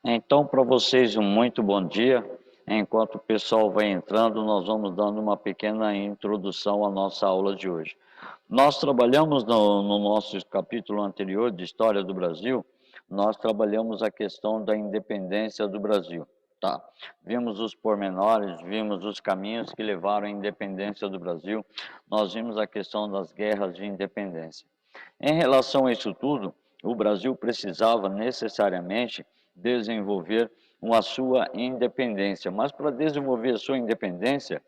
Então, para vocês, um muito bom dia. Enquanto o pessoal vai entrando, nós vamos dando uma pequena introdução à nossa aula de hoje. Nós trabalhamos no nosso capítulo anterior de História do Brasil, nós trabalhamos a questão da independência do Brasil. Tá? Vimos os pormenores, vimos os caminhos que levaram à independência do Brasil, nós vimos a questão das guerras de independência. Em relação a isso tudo, o Brasil precisava necessariamente desenvolver a sua independência, mas para desenvolver a sua independência,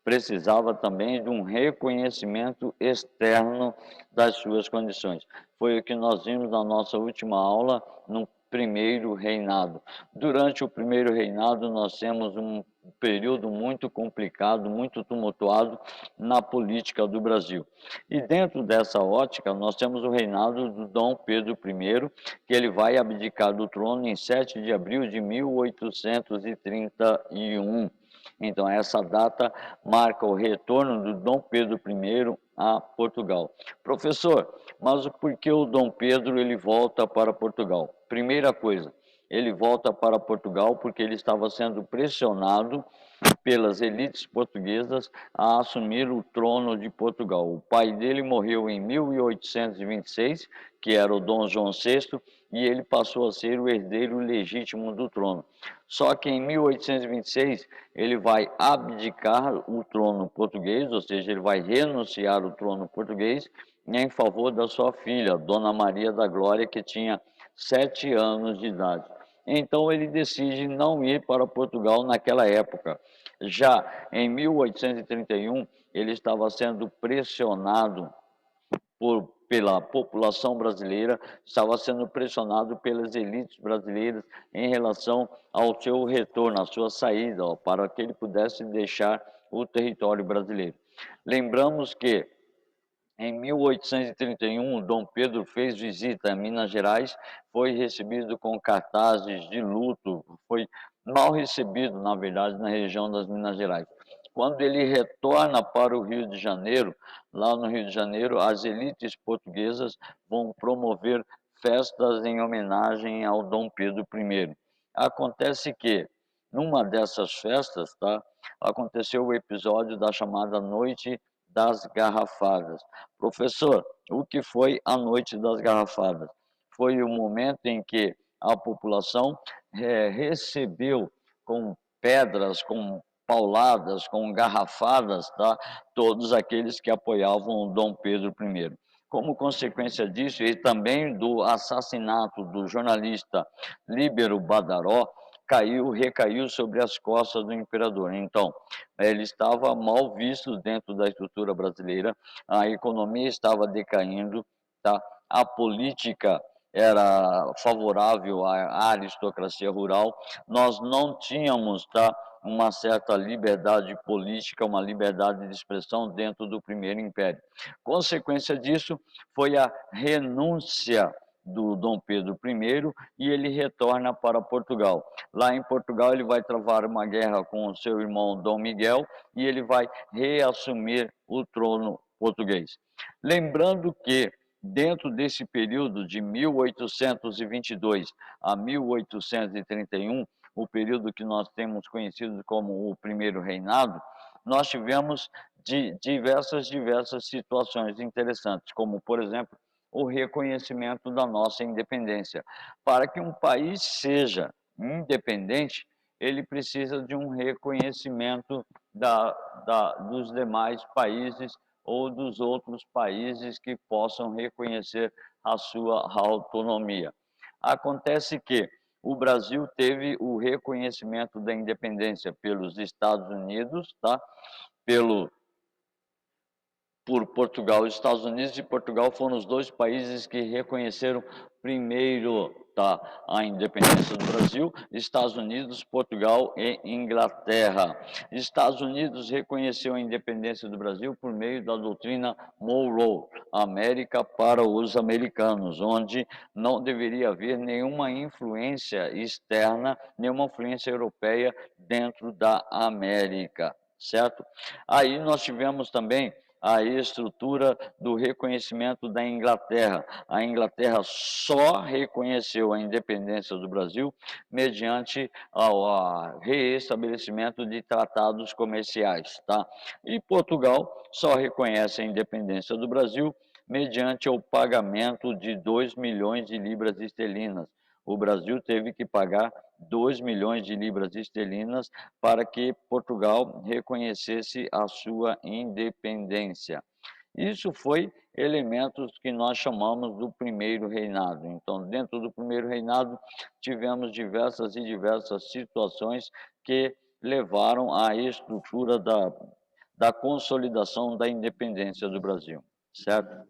precisava também de um reconhecimento externo das suas condições. Foi o que nós vimos na nossa última aula, no primeiro reinado. Durante o primeiro reinado, nós temos um período muito complicado, muito tumultuado na política do Brasil. E dentro dessa ótica, nós temos o reinado do Dom Pedro I, que ele vai abdicar do trono em 7 de abril de 1831. Então, essa data marca o retorno do Dom Pedro I a Portugal. Professor, mas por que o Dom Pedro ele volta para Portugal? Primeira coisa, ele volta para Portugal porque ele estava sendo pressionado pelas elites portuguesas a assumir o trono de Portugal. O pai dele morreu em 1826, que era o Dom João VI, e ele passou a ser o herdeiro legítimo do trono. Só que em 1826 ele vai abdicar o trono português, ou seja, ele vai renunciar o trono português em favor da sua filha, Dona Maria da Glória, que tinha 7 anos de idade. Então ele decide não ir para Portugal naquela época. Já em 1831, ele estava sendo pressionado pela população brasileira, estava sendo pressionado pelas elites brasileiras em relação ao seu retorno, à sua saída, para que ele pudesse deixar o território brasileiro. Lembramos que em 1831, Dom Pedro fez visita a Minas Gerais, foi recebido com cartazes de luto, foi mal recebido, na verdade, na região das Minas Gerais. Quando ele retorna para o Rio de Janeiro, lá no Rio de Janeiro, as elites portuguesas vão promover festas em homenagem ao Dom Pedro I. Acontece que, numa dessas festas, tá, aconteceu o episódio da chamada Noite das Garrafadas. Professor, o que foi a Noite das Garrafadas? Foi o momento em que a população recebeu com pedras, com pauladas, com garrafadas, tá? Todos aqueles que apoiavam o Dom Pedro I. Como consequência disso, e também do assassinato do jornalista Líbero Badaró, recaiu sobre as costas do imperador. Então, ele estava mal visto dentro da estrutura brasileira, a economia estava decaindo, tá? A política era favorável à aristocracia rural, nós não tínhamos, tá, uma certa liberdade política, uma liberdade de expressão dentro do Primeiro Império. Consequência disso foi a renúncia do Dom Pedro I e ele retorna para Portugal. Lá em Portugal ele vai travar uma guerra com o seu irmão Dom Miguel e ele vai reassumir o trono português. Lembrando que dentro desse período de 1822 a 1831, o período que nós temos conhecido como o Primeiro Reinado, nós tivemos diversas situações interessantes, como, por exemplo, o reconhecimento da nossa independência. Para que um país seja independente, ele precisa de um reconhecimento dos demais países ou dos outros países que possam reconhecer a sua autonomia. Acontece que o Brasil teve o reconhecimento da independência pelos Estados Unidos, tá? Por Portugal. Os Estados Unidos e Portugal foram os dois países que reconheceram primeiro, tá, a independência do Brasil. Estados Unidos, Portugal e Inglaterra. Estados Unidos reconheceu a independência do Brasil por meio da doutrina Monroe, América para os americanos, onde não deveria haver nenhuma influência externa, nenhuma influência europeia dentro da América, certo? Aí nós tivemos também a estrutura do reconhecimento da Inglaterra. A Inglaterra só reconheceu a independência do Brasil mediante ao reestabelecimento de tratados comerciais, tá? E Portugal só reconhece a independência do Brasil mediante o pagamento de 2 milhões de libras esterlinas. O Brasil teve que pagar 2 milhões de libras esterlinas para que Portugal reconhecesse a sua independência. Isso foi elementos que nós chamamos do primeiro reinado. Então, dentro do primeiro reinado, tivemos diversas situações que levaram à estrutura da consolidação da independência do Brasil, certo?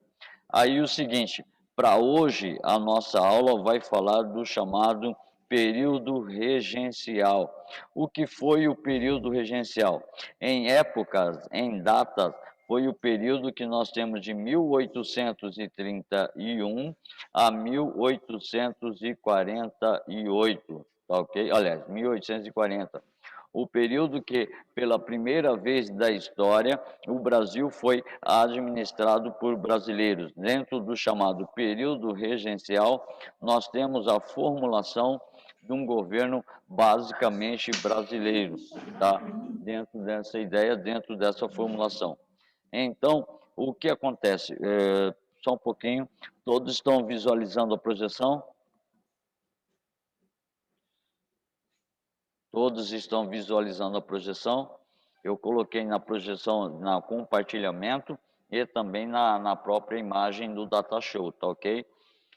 Aí o seguinte, para hoje a nossa aula vai falar do chamado período regencial. O que foi o período regencial? Em épocas, em datas, foi o período que nós temos de 1831 a 1848, tá ok? Aliás, 1840. O período que, pela primeira vez da história, o Brasil foi administrado por brasileiros. Dentro do chamado período regencial, nós temos a formulação de um governo basicamente brasileiro, tá? Dentro dessa ideia, dentro dessa formulação. Então, o que acontece? Só um pouquinho, todos estão visualizando a projeção? Todos estão visualizando a projeção? Eu coloquei na projeção, na compartilhamento e também na própria imagem do Data Show, tá ok?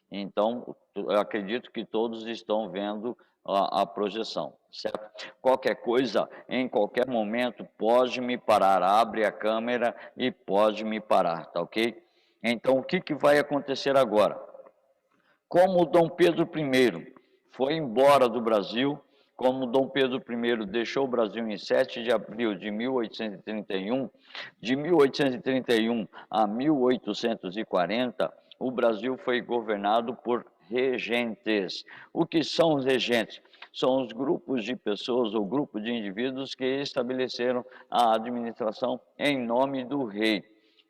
Então, eu acredito que todos estão vendo a projeção, certo? Qualquer coisa, em qualquer momento, pode me parar, abre a câmera e pode me parar, tá ok? Então, o que vai acontecer agora? Como Dom Pedro I foi embora do Brasil, como Dom Pedro I deixou o Brasil em 7 de abril de 1831, de 1831 a 1840, o Brasil foi governado por regentes. O que são os regentes? São os grupos de pessoas ou grupos de indivíduos que estabeleceram a administração em nome do rei.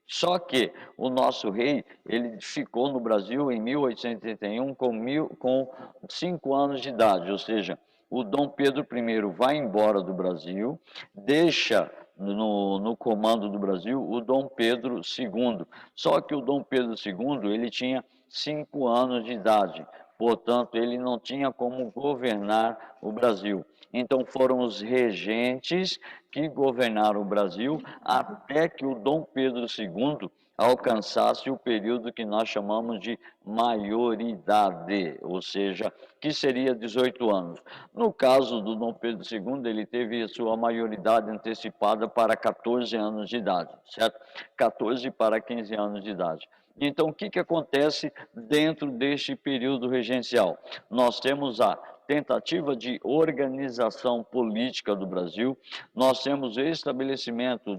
Só que o nosso rei, ele ficou no Brasil em 1831 com 5 anos de idade, ou seja, o Dom Pedro I vai embora do Brasil, deixa no comando do Brasil o Dom Pedro II. Só que o Dom Pedro II, ele tinha 5 anos de idade, portanto, ele não tinha como governar o Brasil. Então, foram os regentes que governaram o Brasil até que o Dom Pedro II alcançasse o período que nós chamamos de maioridade, ou seja, que seria 18 anos. No caso do Dom Pedro II, ele teve a sua maioridade antecipada para 14 anos de idade, certo? 14 para 15 anos de idade. Então, o que acontece dentro deste período regencial? Nós temos a tentativa de organização política do Brasil, nós temos o estabelecimento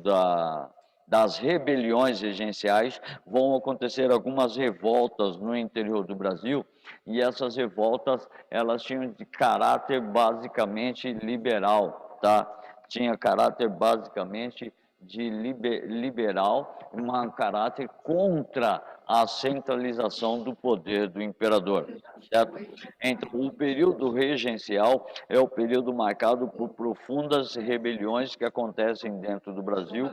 das rebeliões regenciais, vão acontecer algumas revoltas no interior do Brasil, e essas revoltas, elas tinham de caráter basicamente liberal, tá? Tinha caráter basicamente de liberal, um caráter contra a centralização do poder do imperador, certo? Então, o período regencial é o período marcado por profundas rebeliões que acontecem dentro do Brasil,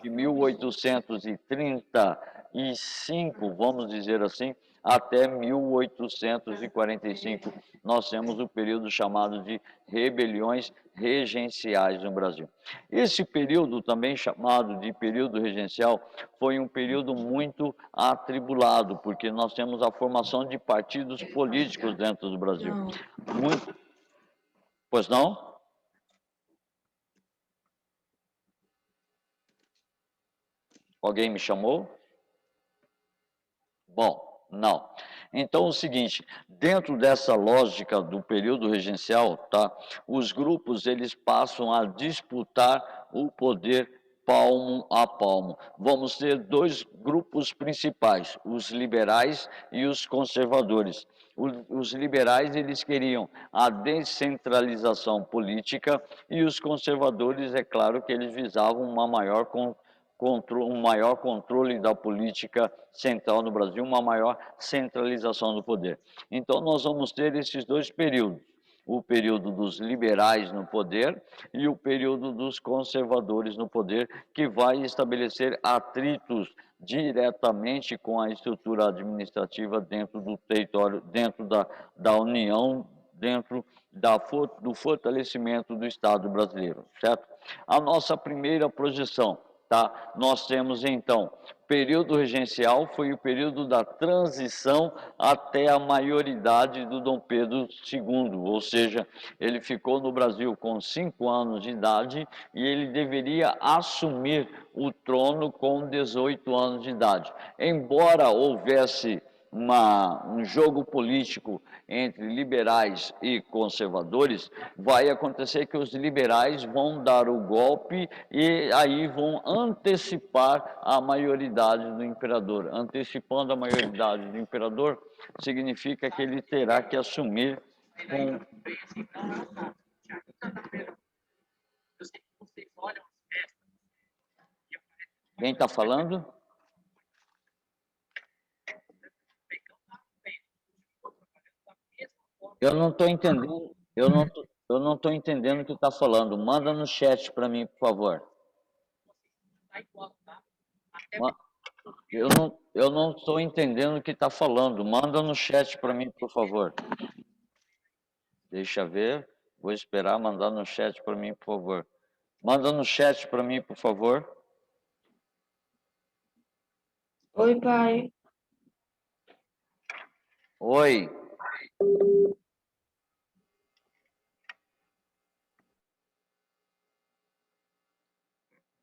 de 1835, vamos dizer assim, até 1845. Nós temos o período chamado de rebeliões regenciais no Brasil. Esse período, também chamado de período regencial, foi um período muito atribulado, porque nós temos a formação de partidos políticos dentro do Brasil. Muito... Pois não? Alguém me chamou? Bom, não. Então, é o seguinte, dentro dessa lógica do período regencial, tá, os grupos eles passam a disputar o poder palmo a palmo. Vamos ter dois grupos principais, os liberais e os conservadores. Os liberais eles queriam a descentralização política e os conservadores, é claro que eles visavam uma maior um maior controle da política central no Brasil, uma maior centralização do poder. Então, nós vamos ter esses dois períodos, o período dos liberais no poder e o período dos conservadores no poder, que vai estabelecer atritos diretamente com a estrutura administrativa dentro do território, dentro da União, dentro do fortalecimento do Estado brasileiro, certo? A nossa primeira projeção, tá? Nós temos, então, período regencial foi o período da transição até a maioridade do Dom Pedro II, ou seja, ele ficou no Brasil com 5 anos de idade e ele deveria assumir o trono com 18 anos de idade. Embora houvesse um jogo político entre liberais e conservadores, vai acontecer que os liberais vão dar o golpe e aí vão antecipar a maioridade do imperador. Antecipando a maioridade do imperador, significa que ele terá que assumir com... Quem está falando? Eu não estou entendendo, eu não estou entendendo o que está falando. Manda no chat para mim, por favor. Eu não estou entendendo o que está falando. Manda no chat para mim, por favor. Deixa ver. Vou esperar mandar no chat para mim, por favor. Manda no chat para mim, por favor. Oi, pai. Oi.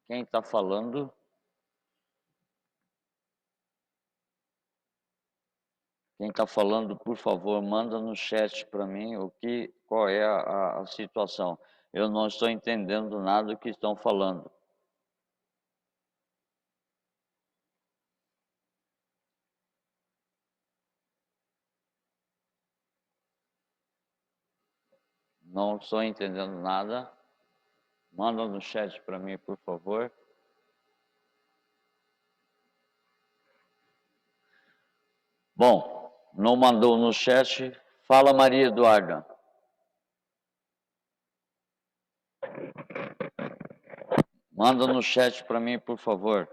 Quem está falando? Quem está falando, por favor, manda no chat para mim qual é a situação. Eu não estou entendendo nada do que estão falando. Não estou entendendo nada. Manda no chat para mim, por favor. Bom, não mandou no chat. Fala, Maria Eduarda. Manda no chat para mim, por favor.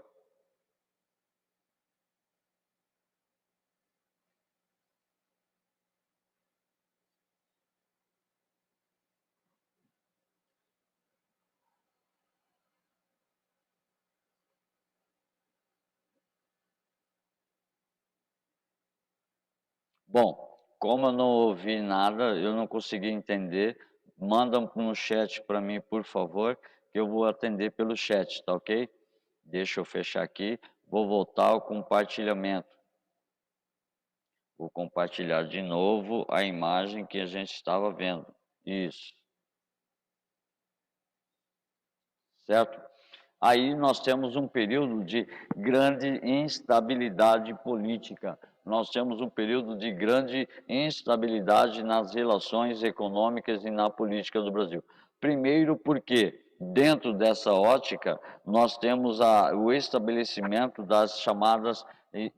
Bom, como eu não ouvi nada, eu não consegui entender, manda no chat para mim, por favor, que eu vou atender pelo chat, tá ok? Deixa eu fechar aqui, vou voltar ao compartilhamento. Vou compartilhar de novo a imagem que a gente estava vendo. Isso. Certo? Aí nós temos um período de grande instabilidade política. Nós temos um período de grande instabilidade nas relações econômicas e na política do Brasil. Primeiro, porque dentro dessa ótica nós temos o estabelecimento das chamadas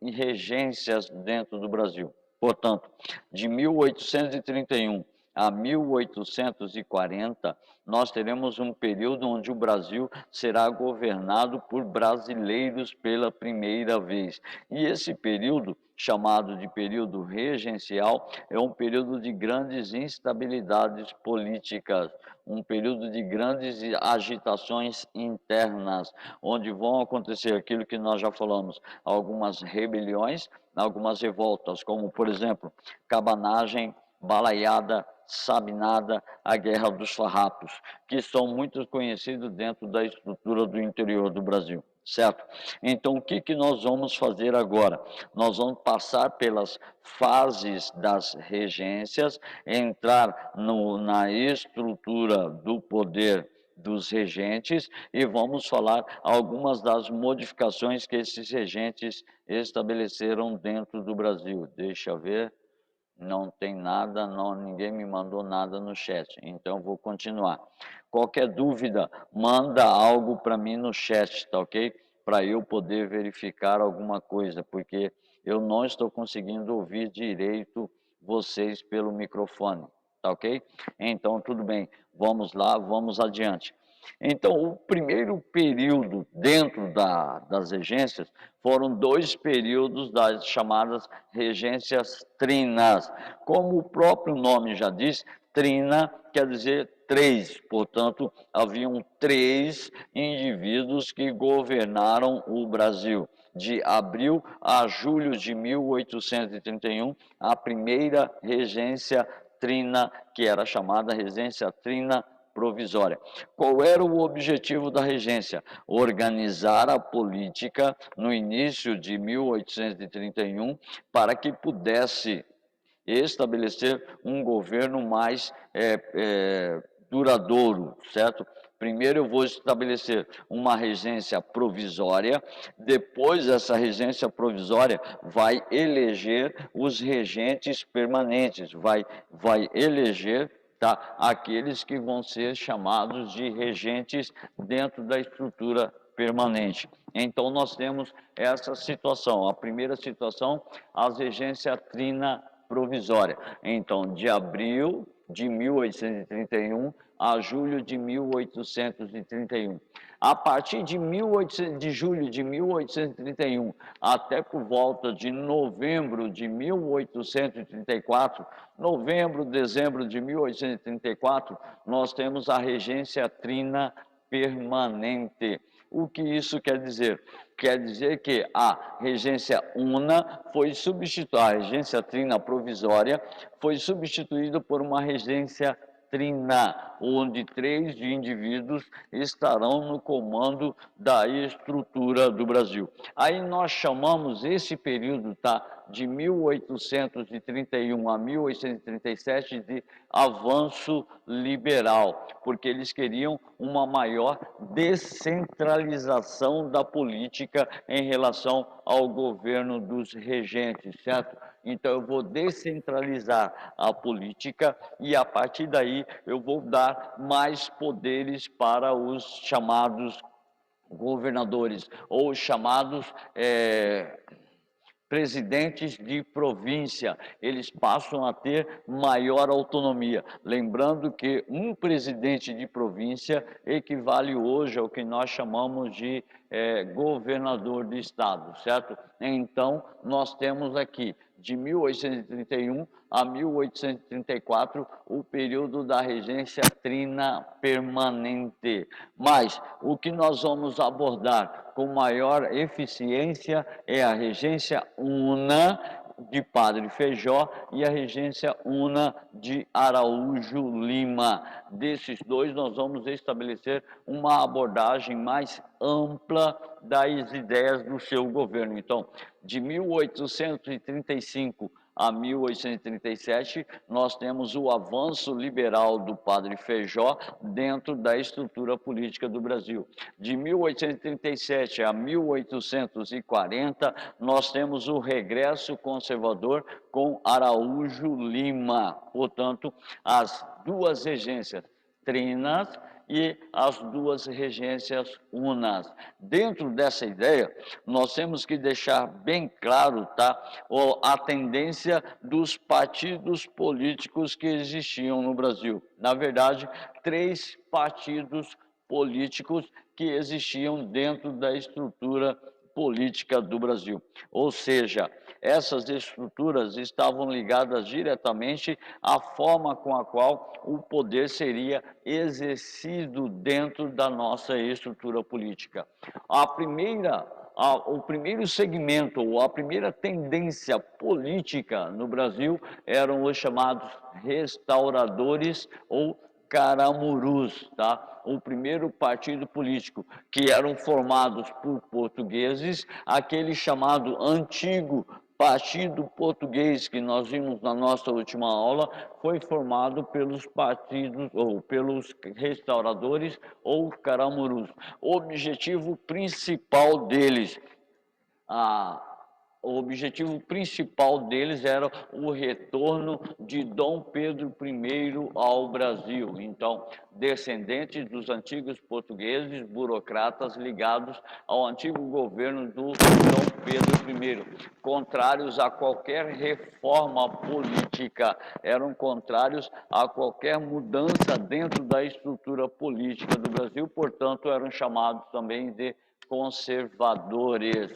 regências dentro do Brasil. Portanto, de 1831 a 1840, nós teremos um período onde o Brasil será governado por brasileiros pela primeira vez. E esse período, chamado de período regencial, é um período de grandes instabilidades políticas, um período de grandes agitações internas, onde vão acontecer aquilo que nós já falamos, algumas rebeliões, algumas revoltas, como, por exemplo, cabanagem, balaiada, Sabinada, a Guerra dos Farrapos, que são muito conhecidos dentro da estrutura do interior do Brasil, certo? Então, o que nós vamos fazer agora? Nós vamos passar pelas fases das regências, entrar na estrutura do poder dos regentes e vamos falar algumas das modificações que esses regentes estabeleceram dentro do Brasil. Deixa eu ver. Não tem nada, ninguém me mandou nada no chat, então vou continuar. Qualquer dúvida, manda algo para mim no chat, tá ok? para eu poder verificar alguma coisa, porque eu não estou conseguindo ouvir direito vocês pelo microfone, tá ok? Então, tudo bem, vamos lá, vamos adiante. Então, o primeiro período dentro das regências foram 2 períodos das chamadas regências trinas. Como o próprio nome já diz, trina quer dizer 3, portanto, haviam 3 indivíduos que governaram o Brasil. De abril a julho de 1831, a primeira regência trina, que era chamada regência trina provisória. Qual era o objetivo da regência? Organizar a política no início de 1831 para que pudesse estabelecer um governo mais duradouro, certo? Primeiro eu vou estabelecer uma regência provisória, depois essa regência provisória vai eleger os regentes permanentes, vai eleger, tá, aqueles que vão ser chamados de regentes dentro da estrutura permanente. Então nós temos essa situação. A primeira situação, a regência trina provisória. Então, de abril de 1831 a julho de 1831. A partir de julho de 1831 até por volta de novembro de 1834, novembro, dezembro de 1834, nós temos a regência trina permanente. O que isso quer dizer? Quer dizer que a regência una foi substituída, a regência trina provisória foi substituída por uma regência trina, onde 3 indivíduos estarão no comando da estrutura do Brasil. Aí nós chamamos esse período, tá, de 1831 a 1837 de avanço liberal, porque eles queriam uma maior descentralização da política em relação ao governo dos regentes, certo? Então eu vou descentralizar a política e a partir daí eu vou dar mais poderes para os chamados governadores ou chamados presidentes de província, eles passam a ter maior autonomia. Lembrando que um presidente de província equivale hoje ao que nós chamamos de governador de estado, certo? Então, nós temos aqui, de 1831 a 1834, o período da regência trina permanente. Mas o que nós vamos abordar com maior eficiência é a regência una de Padre Feijó e a regência una de Araújo Lima. Desses dois, nós vamos estabelecer uma abordagem mais ampla das ideias do seu governo. Então, de 1835 a 1837, nós temos o avanço liberal do Padre Feijó dentro da estrutura política do Brasil. De 1837 a 1840, nós temos o regresso conservador com Araújo Lima. Portanto, as 2 regências trinas e as 2 regências unas. Dentro dessa ideia, nós temos que deixar bem claro, tá, a tendência dos partidos políticos que existiam no Brasil. Na verdade, 3 partidos políticos que existiam dentro da estrutura política do Brasil. Ou seja, essas estruturas estavam ligadas diretamente à forma com a qual o poder seria exercido dentro da nossa estrutura política. O primeiro segmento, ou a primeira tendência política no Brasil eram os chamados restauradores ou caramurus, tá? O primeiro partido político, que eram formados por portugueses, aquele chamado antigo Partido Português, que nós vimos na nossa última aula, foi formado pelos partidos, ou pelos restauradores ou caramurus. O objetivo principal deles, o objetivo principal deles era o retorno de Dom Pedro I ao Brasil. Então, descendentes dos antigos portugueses, burocratas ligados ao antigo governo do Dom Pedro I, contrários a qualquer reforma política, eram contrários a qualquer mudança dentro da estrutura política do Brasil, portanto, eram chamados também de conservadores.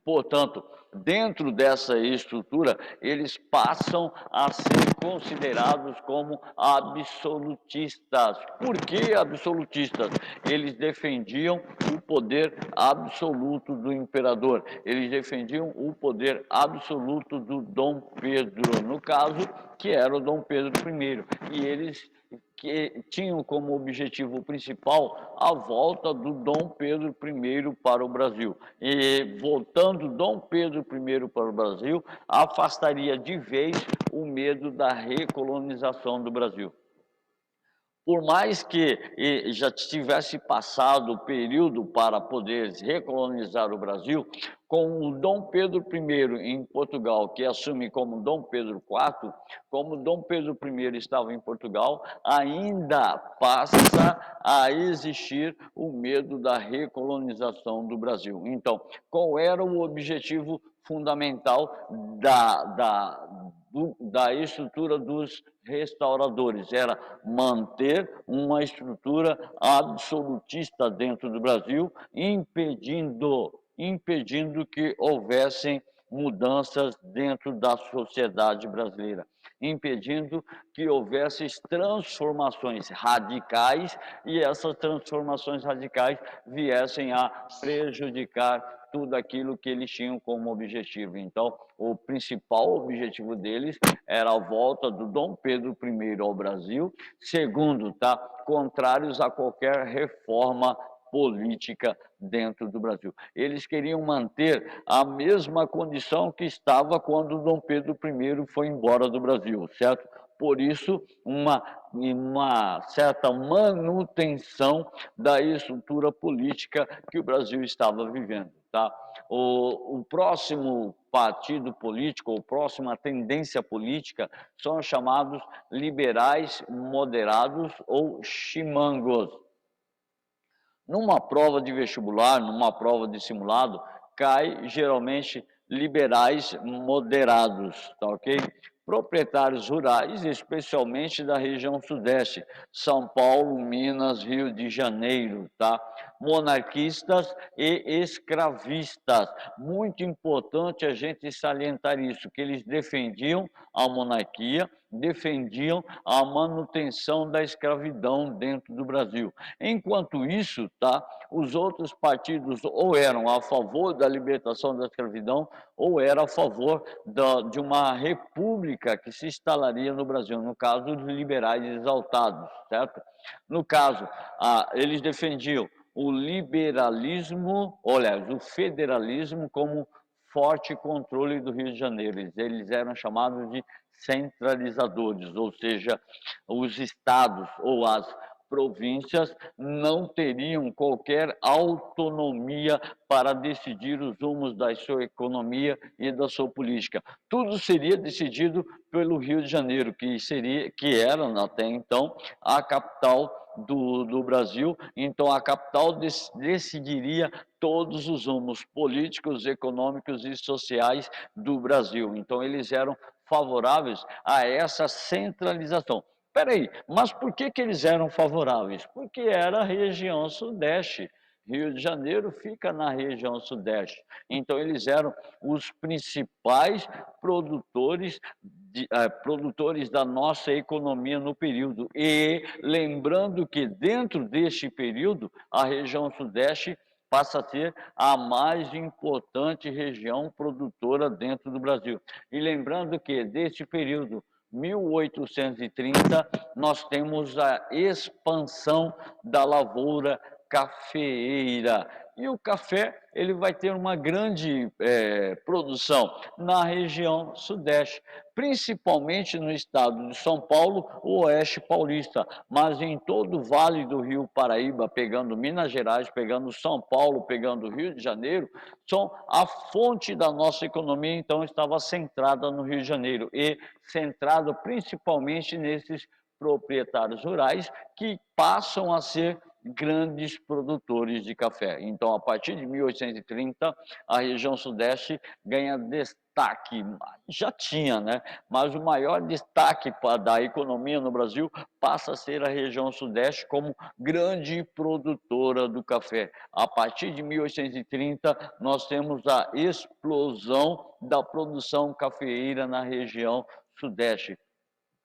Portanto, dentro dessa estrutura, eles passam a ser considerados como absolutistas. Por que absolutistas? Eles defendiam o poder absoluto do imperador, eles defendiam o poder absoluto do Dom Pedro, no caso, que era o Dom Pedro I, e eles que tinham como objetivo principal a volta do Dom Pedro I para o Brasil. E voltando Dom Pedro I para o Brasil, afastaria de vez o medo da recolonização do Brasil. Por mais que já tivesse passado o período para poder recolonizar o Brasil, com o Dom Pedro I em Portugal, que assume como Dom Pedro IV, como Dom Pedro I estava em Portugal, ainda passa a existir o medo da recolonização do Brasil. Então, qual era o objetivo fundamental da estrutura dos restauradores? Era manter uma estrutura absolutista dentro do Brasil, impedindo que houvessem mudanças dentro da sociedade brasileira, impedindo que houvesse transformações radicais e essas transformações radicais viessem a prejudicar tudo aquilo que eles tinham como objetivo. Então, o principal objetivo deles era a volta do Dom Pedro I ao Brasil, segundo, contrários a qualquer reforma política dentro do Brasil. Eles queriam manter a mesma condição que estava quando Dom Pedro I foi embora do Brasil, certo? Por isso, uma certa manutenção da estrutura política que o Brasil estava vivendo. O próximo partido político, ou próxima tendência política, são chamados liberais moderados ou chimangos. Numa prova de vestibular, numa prova de simulado, cai geralmente liberais moderados, ok? Proprietários rurais, especialmente da região sudeste, São Paulo, Minas, Rio de Janeiro, monarquistas e escravistas. Muito importante a gente salientar isso, que eles defendiam a monarquia, defendiam a manutenção da escravidão dentro do Brasil. Enquanto isso, os outros partidos ou eram a favor da libertação da escravidão ou eram a favor de uma república que se instalaria no Brasil, no caso, os liberais exaltados, certo? No caso, eles defendiam o liberalismo, aliás, o federalismo como forte controle do Rio de Janeiro. Eles eram chamados de centralizadores, ou seja, os estados ou as províncias não teriam qualquer autonomia para decidir os rumos da sua economia e da sua política. Tudo seria decidido pelo Rio de Janeiro, que era até então a capital do Brasil. Então a capital decidiria todos os rumos políticos, econômicos e sociais do Brasil. Então eles eram favoráveis a essa centralização. Espera aí, mas por que eles eram favoráveis? Porque era a região sudeste. Rio de Janeiro fica na região sudeste. Então, eles eram os principais produtores da nossa economia no período. E lembrando que dentro deste período, a região sudeste passa a ser a mais importante região produtora dentro do Brasil. E lembrando que deste período, 1830, nós temos a expansão da lavoura cafeeira, E o café ele vai ter uma grande produção na região sudeste, principalmente no estado de São Paulo, o oeste paulista, mas em todo o Vale do Rio Paraíba, pegando Minas Gerais, pegando São Paulo, pegando Rio de Janeiro, são a fonte da nossa economia, então estava centrada no Rio de Janeiro e centrada principalmente nesses proprietários rurais que passam a ser grandes produtores de café. Então, a partir de 1830, a região sudeste ganha destaque, já tinha, né? Mas o maior destaque da economia no Brasil passa a ser a região sudeste como grande produtora do café. A partir de 1830, nós temos a explosão da produção cafeeira na região sudeste.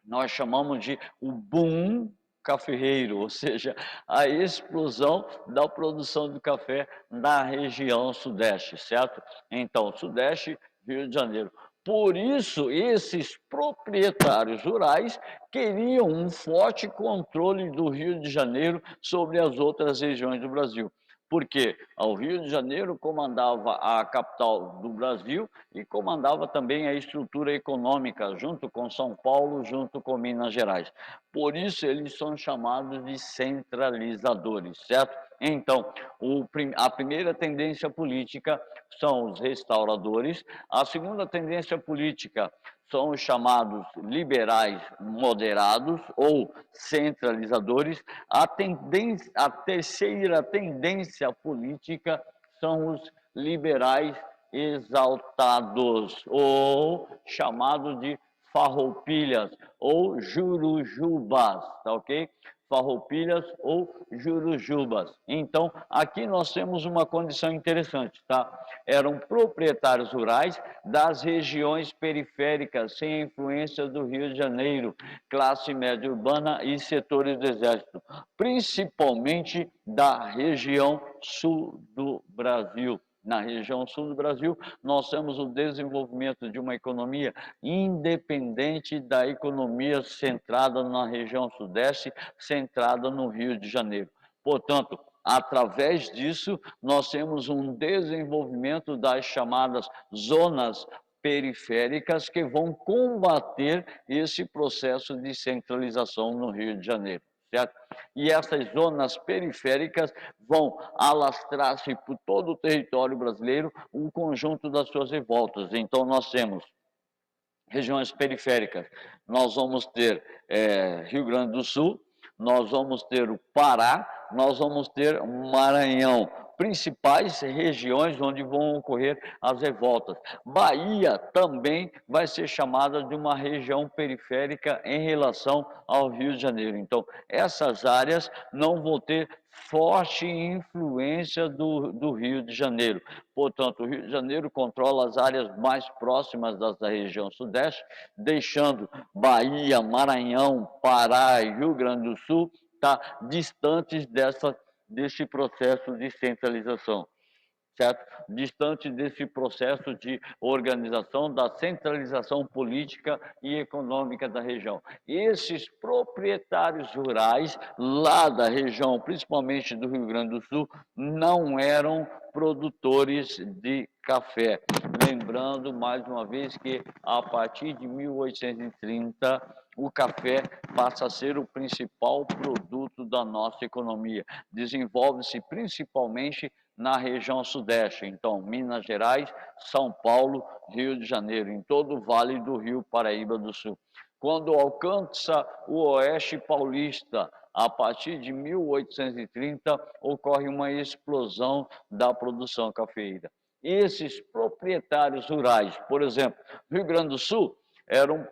Nós chamamos de o boom cafeeiro, ou seja, a explosão da produção de café na região sudeste, certo? Então, sudeste, Rio de Janeiro. Por isso, esses proprietários rurais queriam um forte controle do Rio de Janeiro sobre as outras regiões do Brasil. Porque o Rio de Janeiro comandava a capital do Brasil e comandava também a estrutura econômica, junto com São Paulo, junto com Minas Gerais. Por isso, eles são chamados de centralizadores, certo? Então, a primeira tendência política são os restauradores, a segunda tendência política são os chamados liberais moderados ou centralizadores, a terceira tendência política são os liberais exaltados, ou chamados de farroupilhas, ou jurujubas, tá ok? Farroupilhas ou jurujubas. Então, aqui nós temos uma condição interessante, tá? Eram proprietários rurais das regiões periféricas, sem influência do Rio de Janeiro, classe média urbana e setores do exército, principalmente da região sul do Brasil. Na região sul do Brasil, nós temos o desenvolvimento de uma economia independente da economia centrada na região sudeste, centrada no Rio de Janeiro. Portanto, através disso, nós temos um desenvolvimento das chamadas zonas periféricas que vão combater esse processo de centralização no Rio de Janeiro. Certo? E essas zonas periféricas vão alastrar-se por todo o território brasileiro um conjunto das suas revoltas. Então, nós temos regiões periféricas, nós vamos ter Rio Grande do Sul, nós vamos ter o Pará, nós vamos ter Maranhão, principais regiões onde vão ocorrer as revoltas. Bahia também vai ser chamada de uma região periférica em relação ao Rio de Janeiro. Então, essas áreas não vão ter forte influência do Rio de Janeiro. Portanto, o Rio de Janeiro controla as áreas mais próximas da região sudeste, deixando Bahia, Maranhão, Pará e Rio Grande do Sul distantes desse processo de centralização. Certo? Distante desse processo de organização, da centralização política e econômica da região. Esses proprietários rurais lá da região, principalmente do Rio Grande do Sul, não eram produtores de café. Lembrando, mais uma vez, que a partir de 1830, o café passa a ser o principal produto da nossa economia. Desenvolve-se principalmente na região sudeste, então Minas Gerais, São Paulo, Rio de Janeiro, em todo o Vale do Rio Paraíba do Sul. Quando alcança o oeste paulista, a partir de 1830, ocorre uma explosão da produção cafeeira. Esses proprietários rurais, por exemplo, Rio Grande do Sul, eram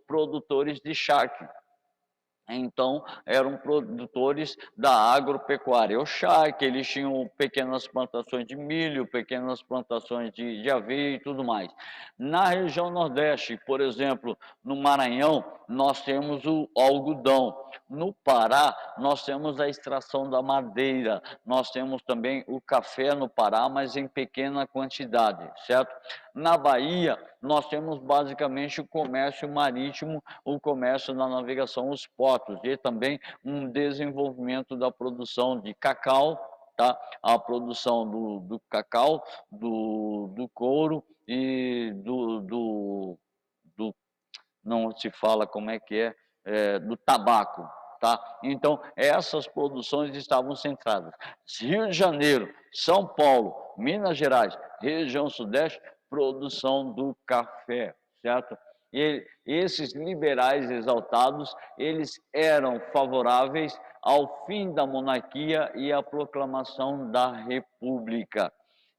produtores de charque. Então, eram produtores da agropecuária. O charque, eles tinham pequenas plantações de milho, pequenas plantações de aveia e tudo mais. Na região Nordeste, por exemplo, no Maranhão, nós temos o algodão. No Pará, nós temos a extração da madeira. Nós temos também o café no Pará, mas em pequena quantidade, certo? Na Bahia, nós temos basicamente o comércio marítimo, o comércio da navegação, os portos, e também um desenvolvimento da produção de cacau, tá? A produção do cacau, do couro e não se fala como é que do tabaco, tá? Então, essas produções estavam centradas. Rio de Janeiro, São Paulo, Minas Gerais, região sudeste, produção do café, certo? E esses liberais exaltados, eles eram favoráveis ao fim da monarquia e à proclamação da república.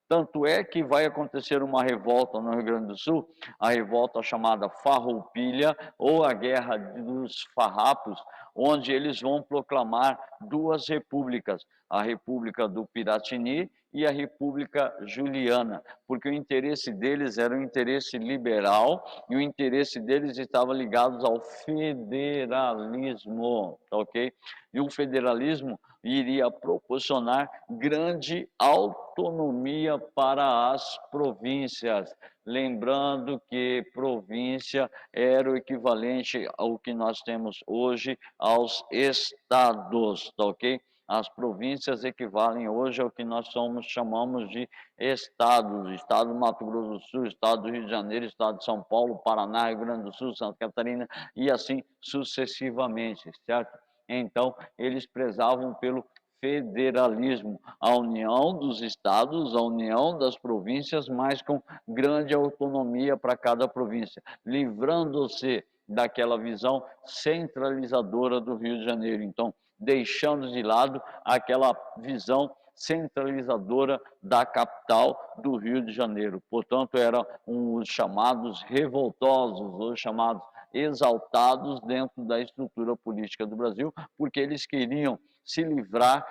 Tanto é que vai acontecer uma revolta no Rio Grande do Sul, a revolta chamada Farroupilha, ou a Guerra dos Farrapos, onde eles vão proclamar duas repúblicas, a República do Piratini e a República Juliana, porque o interesse deles era um interesse liberal e o interesse deles estava ligado ao federalismo, tá ok? E o federalismo iria proporcionar grande autonomia para as províncias. Lembrando que província era o equivalente ao que nós temos hoje aos estados, tá ok? As províncias equivalem hoje ao que nós chamamos de estados, estado do Mato Grosso do Sul, estado do Rio de Janeiro, estado de São Paulo, Paraná, Rio Grande do Sul, Santa Catarina e assim sucessivamente, certo? Então, eles prezavam pelo federalismo, a união dos estados, a união das províncias, mas com grande autonomia para cada província, livrando-se daquela visão centralizadora do Rio de Janeiro. Então, deixando de lado aquela visão centralizadora da capital do Rio de Janeiro. Portanto, eram os chamados revoltosos, os chamados exaltados dentro da estrutura política do Brasil, porque eles queriam se livrar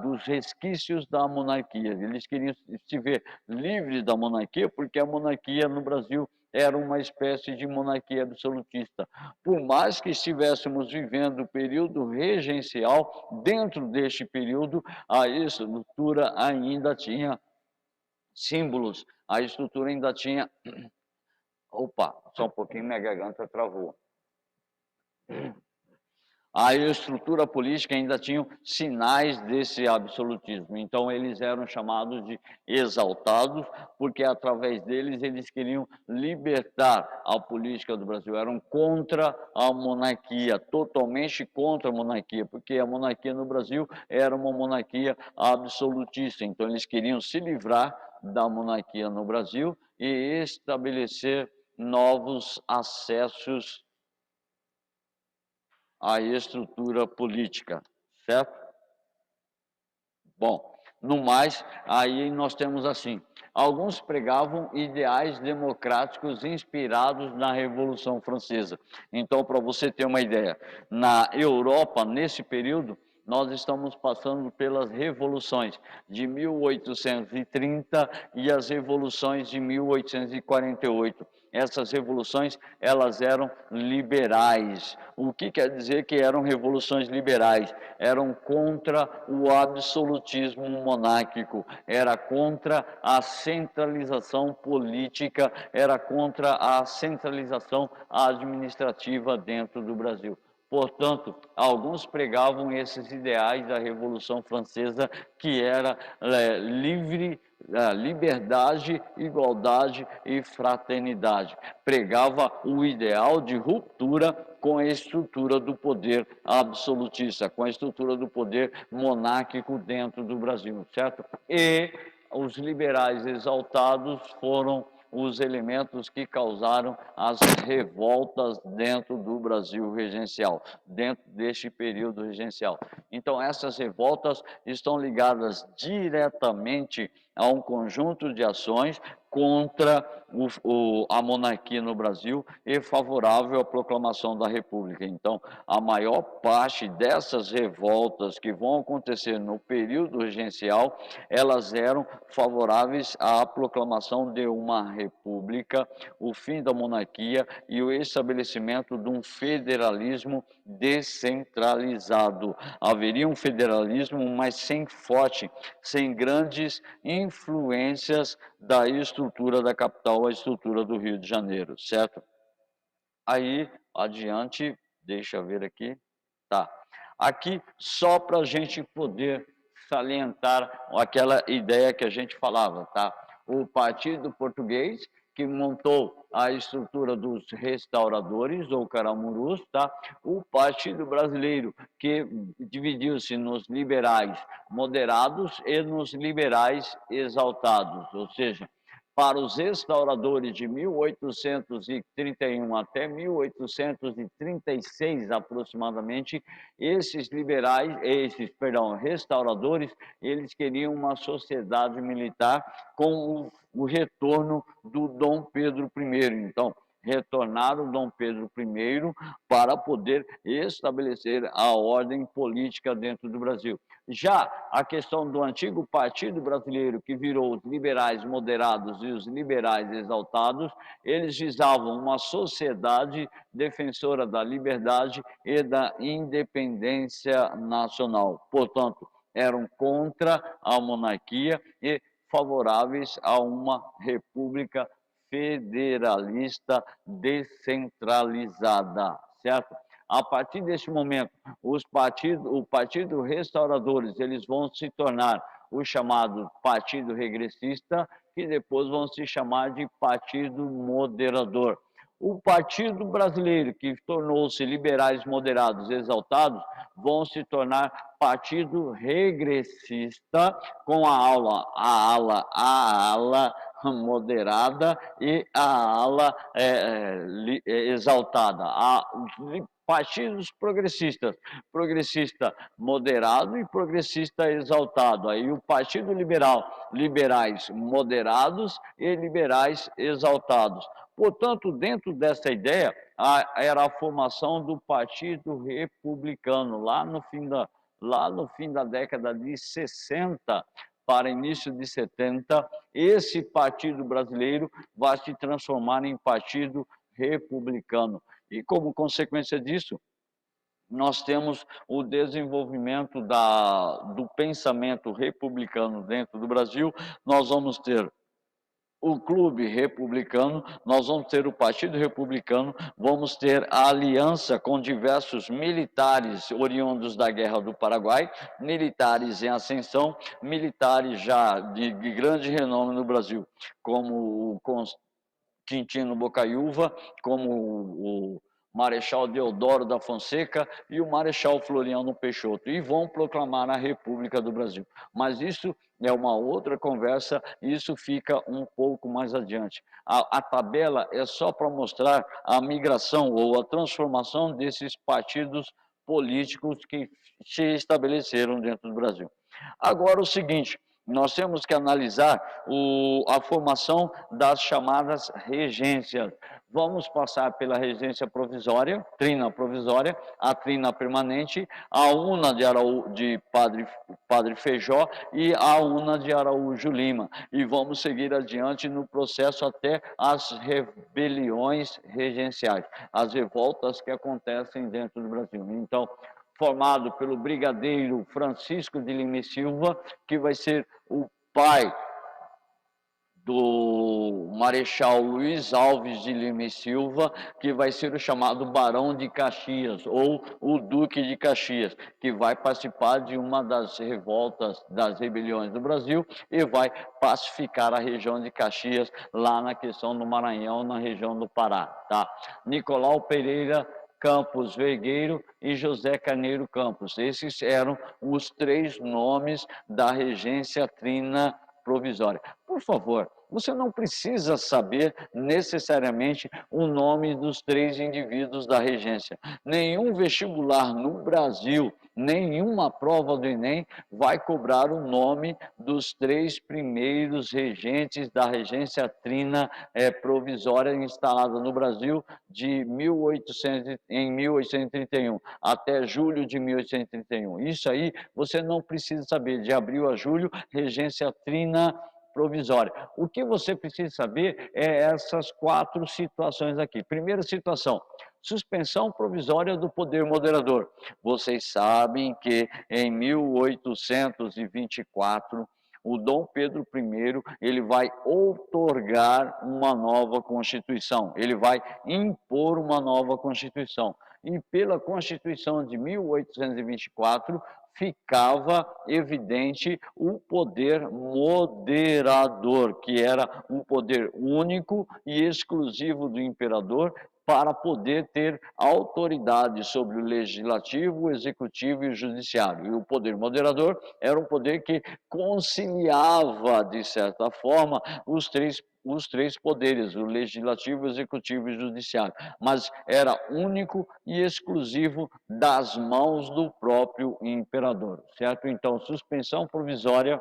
dos resquícios da monarquia. Eles queriam se ver livres da monarquia, porque a monarquia no Brasil era uma espécie de monarquia absolutista. Por mais que estivéssemos vivendo o período regencial, dentro deste período, a estrutura ainda tinha símbolos, a estrutura ainda tinha... Opa, só um pouquinho, minha garganta travou. A estrutura política ainda tinha sinais desse absolutismo. Então, eles eram chamados de exaltados, porque através deles eles queriam libertar a política do Brasil. Eram contra a monarquia, totalmente contra a monarquia, porque a monarquia no Brasil era uma monarquia absolutista. Então, eles queriam se livrar da monarquia no Brasil e estabelecer novos acessos a estrutura política, certo? Bom, no mais, aí nós temos assim, alguns pregavam ideais democráticos inspirados na Revolução Francesa. Então, para você ter uma ideia, na Europa, nesse período, nós estamos passando pelas revoluções de 1830 e as revoluções de 1848. Essas revoluções, elas eram liberais. O que quer dizer que eram revoluções liberais? Eram contra o absolutismo monárquico, era contra a centralização política, era contra a centralização administrativa dentro do Brasil. Portanto, alguns pregavam esses ideais da Revolução Francesa, que era liberdade, igualdade e fraternidade. Pregava o ideal de ruptura com a estrutura do poder absolutista, com a estrutura do poder monárquico dentro do Brasil, certo? E os liberais exaltados foram os elementos que causaram as revoltas dentro do Brasil regencial, dentro deste período regencial. Então, essas revoltas estão ligadas diretamente a um conjunto de ações contra a monarquia no Brasil e favorável à proclamação da República. Então, a maior parte dessas revoltas que vão acontecer no período regencial, elas eram favoráveis à proclamação de uma república, o fim da monarquia e o estabelecimento de um federalismo descentralizado. Haveria um federalismo, mas sem grandes influências da estrutura da capital, a estrutura do Rio de Janeiro, certo? Aí, adiante, deixa eu ver aqui, tá. Aqui, só para a gente poder salientar aquela ideia que a gente falava, tá? O Partido Português, que montou a estrutura dos restauradores ou caramurus, tá? O Partido Brasileiro, que dividiu-se nos liberais moderados e nos liberais exaltados, ou seja, para os restauradores de 1831 até 1836 aproximadamente, restauradores, eles queriam uma sociedade militar com o retorno do Dom Pedro I. Então, retornaram Dom Pedro I para poder estabelecer a ordem política dentro do Brasil. Já a questão do antigo Partido Brasileiro, que virou os liberais moderados e os liberais exaltados, eles visavam uma sociedade defensora da liberdade e da independência nacional. Portanto, eram contra a monarquia e favoráveis a uma república federalista descentralizada, certo? A partir deste momento, o Partido Restauradores, eles vão se tornar o chamado Partido Regressista, que depois vão se chamar de Partido Moderador. O Partido Brasileiro, que tornou-se liberais moderados exaltados, vão se tornar Partido Regressista, com a ala moderada e a ala exaltada. Partidos progressistas, progressista moderado e progressista exaltado. Aí o Partido Liberal, liberais moderados e liberais exaltados. Portanto, dentro dessa ideia, era a formação do Partido Republicano, lá no fim da década de 60 para início de 70, esse Partido Brasileiro vai se transformar em Partido Republicano. E, como consequência disso, nós temos o desenvolvimento do pensamento republicano dentro do Brasil. Nós vamos ter o Clube Republicano, nós vamos ter o Partido Republicano, vamos ter a aliança com diversos militares oriundos da Guerra do Paraguai, militares em ascensão, militares já de grande renome no Brasil, como o Quintino Bocaiúva, como o Marechal Deodoro da Fonseca e o Marechal Floriano Peixoto, e vão proclamar a República do Brasil. Mas isso é uma outra conversa, e isso fica um pouco mais adiante. A tabela é só para mostrar a migração ou a transformação desses partidos políticos que se estabeleceram dentro do Brasil. Agora, o seguinte, nós temos que analisar a formação das chamadas regências. Vamos passar pela regência provisória, trina provisória, a trina permanente, a una de Padre Feijó e a una de Araújo Lima. E vamos seguir adiante no processo até as rebeliões regenciais, as revoltas que acontecem dentro do Brasil. Então, formado pelo brigadeiro Francisco de Lima e Silva, que vai ser o pai do Marechal Luiz Alves de Lima e Silva, que vai ser o chamado Barão de Caxias, ou o Duque de Caxias, que vai participar de uma das revoltas, das rebeliões do Brasil, e vai pacificar a região de Caxias, lá na questão do Maranhão, na região do Pará. Tá? Nicolau Pereira Campos Vergueiro e José Carneiro Campos. Esses eram os três nomes da regência trina provisória. Por favor, você não precisa saber necessariamente o nome dos três indivíduos da regência. Nenhum vestibular no Brasil, nenhuma prova do Enem vai cobrar o nome dos três primeiros regentes da regência trina provisória instalada no Brasil em 1831 até julho de 1831. Isso aí você não precisa saber. De abril a julho, regência trina provisória. O que você precisa saber é essas quatro situações aqui. Primeira situação, suspensão provisória do poder moderador. Vocês sabem que em 1824, o Dom Pedro I, ele vai outorgar uma nova Constituição, ele vai impor uma nova Constituição. E pela Constituição de 1824, ficava evidente o poder moderador, que era um poder único e exclusivo do imperador, para poder ter autoridade sobre o legislativo, o executivo e o judiciário. E o poder moderador era um poder que conciliava, de certa forma, os três poderes, o legislativo, o executivo e o judiciário, mas era único e exclusivo das mãos do próprio imperador, certo? Então, suspensão provisória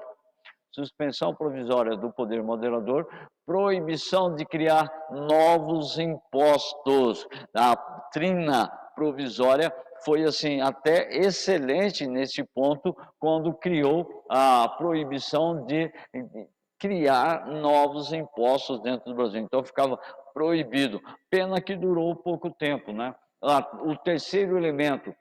do poder moderador, proibição de criar novos impostos. A trina provisória foi assim até excelente nesse ponto quando criou a proibição de criar novos impostos dentro do Brasil. Então ficava proibido. Pena que durou pouco tempo, né? O terceiro elemento,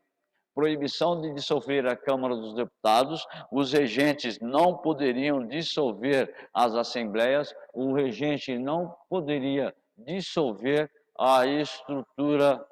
proibição de dissolver a Câmara dos Deputados, os regentes não poderiam dissolver as assembleias, o regente não poderia dissolver a estrutura,